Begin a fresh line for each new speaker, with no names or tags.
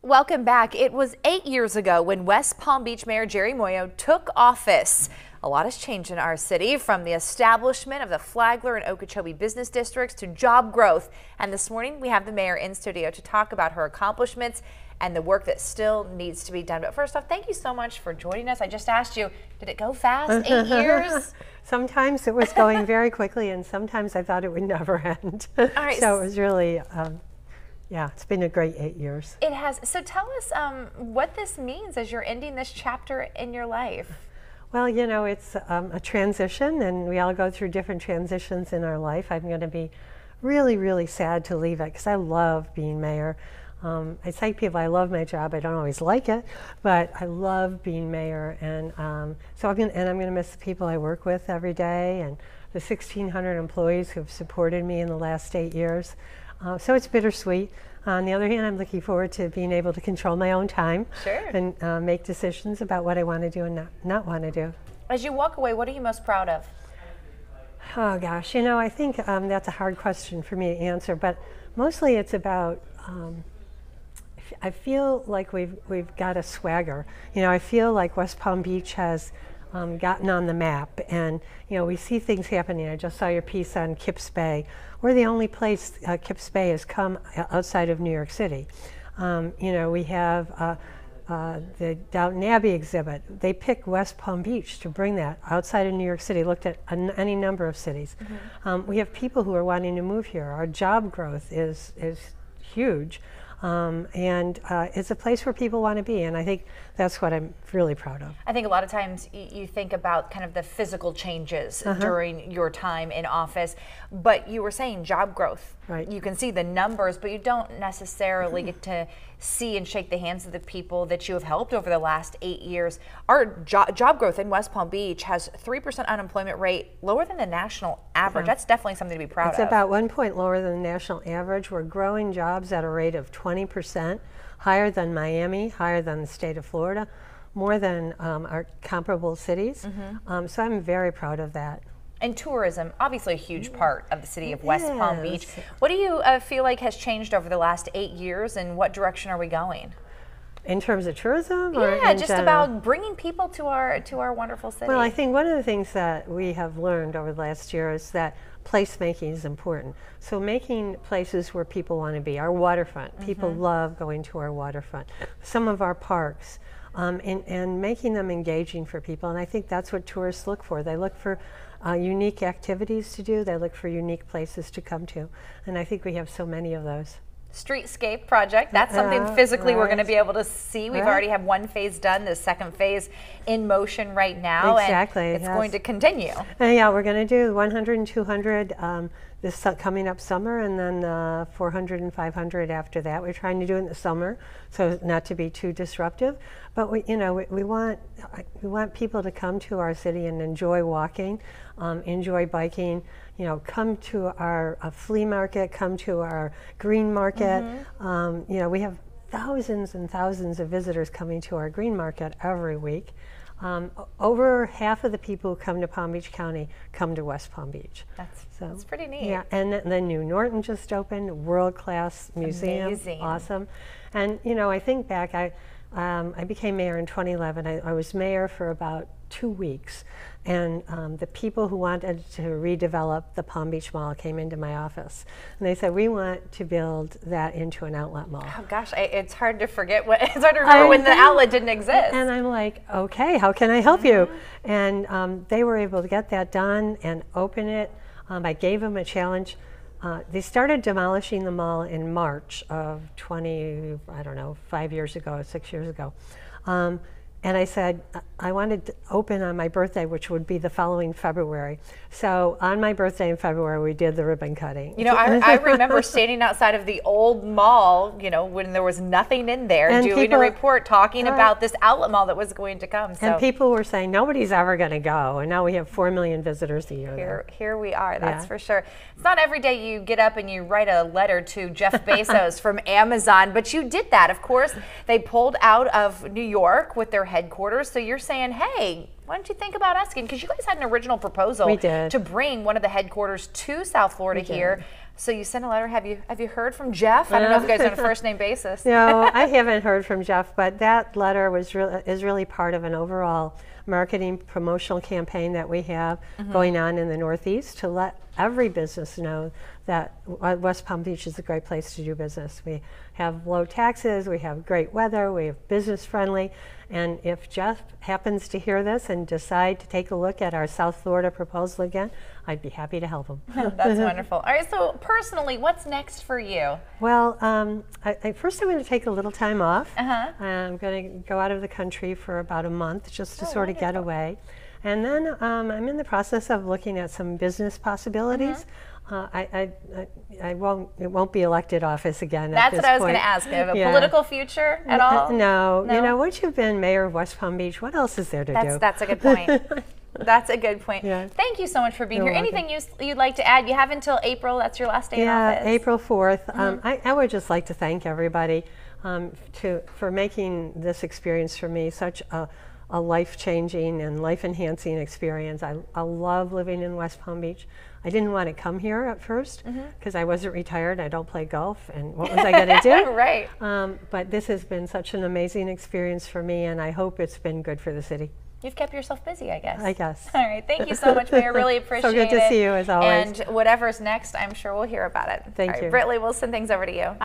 Welcome back. It was 8 years ago when West Palm Beach Mayor Jerry Moyo took office. A lot has changed in our city, from the establishment of the Flagler and Okeechobee business districts to job growth. And this morning we have the mayor in studio to talk about her accomplishments and the work that still needs to be done. But first off, thank you so much for joining us. I just asked you, did it go fast? 8 years?
Sometimes it was going very quickly, and sometimes I thought it would never end.
All right.
So it was really, yeah, it's been a great 8 years.
It has. So tell us what this means as you're ending this chapter in your life.
Well, you know, it's a transition, and we all go through different transitions in our life. I'm going to be really, really sad to leave it because I love being mayor. I say to people I love my job. I don't always like it, but I love being mayor, and so I'm going to miss the people I work with every day and the 1,600 employees who have supported me in the last 8 years. So it's bittersweet. On the other hand, I'm looking forward to being able to control my own time.
Sure.
And make decisions about what I want to do and not want to do.
As you walk away, what are you most proud of?
Oh gosh, you know, I think that's a hard question for me to answer, but mostly it's about, I feel like we've got a swagger. You know, I feel like West Palm Beach has gotten on the map, and you know, we see things happening. I just saw your piece on Kips Bay. We're the only place Kips Bay has come outside of New York City. You know, we have the Downton Abbey exhibit. They picked West Palm Beach to bring that outside of New York City, looked at any number of cities. We have people who are wanting to move here. Our job growth is huge. And it's a place where people want to be, and I think that's what I'm really proud of.
I think a lot of times you think about kind of the physical changes during your time in office, but you were saying job growth.
Right.
You can see the numbers, but you don't necessarily get to see and shake the hands of the people that you have helped over the last 8 years. Our job growth in West Palm Beach has 3% unemployment rate, lower than the national average. Yeah. That's definitely something to be proud of.
It's about 1 point lower than the national average. We're growing jobs at a rate of 20%, higher than Miami, higher than the state of Florida, more than our comparable cities. So I'm very proud of that.
And tourism, obviously a huge part of the city of West Palm Beach. What do you feel like has changed over the last 8 years, and what direction are we going?
In terms of tourism? Or
yeah, just about bringing people to our wonderful city.
Well, I think one of the things that we have learned over the last year is that placemaking is important. So making places where people want to be. Our waterfront, people love going to our waterfront. Some of our parks, and making them engaging for people. And I think that's what tourists look for. They look for unique activities to do. They look for unique places to come to. And I think we have so many of those.
Streetscape project, that's something physically we're going to be able to see. We've already have one phase done, the second phase in motion right now.
Exactly.
And it's going to continue.
Yeah, we're going to do 100 and 200 this coming up summer, and then 400 and 500 after that. We're trying to do it in the summer, so not to be too disruptive. But we want people to come to our city and enjoy walking, enjoy biking. You know, come to our flea market, come to our green market. You know, we have thousands and thousands of visitors coming to our green market every week. Over half of the people who come to Palm Beach County come to West Palm Beach.
That's pretty neat.
Yeah, and then New Norton just opened, world-class museum.
Amazing.
Awesome. And you know, I think back, I became mayor in 2011. I was mayor for about 2 weeks, and the people who wanted to redevelop the Palm Beach Mall came into my office, and they said, we want to build that into an outlet mall.
Oh gosh, it's hard to forget it's hard to remember when the outlet didn't exist.
And I'm like, okay, how can I help you? And they were able to get that done and open it. I gave them a challenge. They started demolishing the mall in March of 5 years ago, 6 years ago. And I said, I wanted to open on my birthday, which would be the following February. So on my birthday in February, we did the ribbon cutting.
You know, I remember standing outside of the old mall, you know, when there was nothing in there, and doing a report talking about this outlet mall that was going to come. So.
And people were saying, nobody's ever going to go. And now we have 4 million visitors a year.
Here we are, that's for sure. It's not every day you get up and you write a letter to Jeff Bezos from Amazon, but you did that. Of course, they pulled out of New York with their headquarters. So you're saying, hey, why don't you think about asking? Because you guys had an original proposal to bring one of the headquarters to South Florida here. So you sent a letter. Have you heard from Jeff? I don't know if you guys are on a first name basis.
No, I haven't heard from Jeff, but that letter is really part of an overall marketing promotional campaign that we have going on in the Northeast to let every business know that West Palm Beach is a great place to do business. We have low taxes, we have great weather, we have business friendly, and if Jeff happens to hear this and decide to take a look at our South Florida proposal again, I'd be happy to help him.
That's wonderful. All right, so personally, what's next for you?
Well, first I'm going to take a little time off. I'm going to go out of the country for about a month just to sort of get away. And then I'm in the process of looking at some business possibilities. It won't be elected office again.
That's what I was going to ask. Do you have a political future at all?
No. You know, once you've been mayor of West Palm Beach, what else is there to do?
That's a good point. That's a good point.
Yeah.
Thank you so much for being here. Anything you'd like to add? You have until April. That's your last day in office.
Yeah, April 4th. I would just like to thank everybody for making this experience for me such a life-changing and life-enhancing experience. I love living in West Palm Beach. I didn't want to come here at first because I wasn't retired. I don't play golf, and what was I going to do?
Right.
But this has been such an amazing experience for me, and I hope it's been good for the city.
You've kept yourself busy, I guess.
I guess.
All right. Thank you so much, Mayor. Really appreciate it.
So good to see you, as always.
And whatever's next, I'm sure we'll hear about it.
Thank you.
Britley, we'll send things over to you.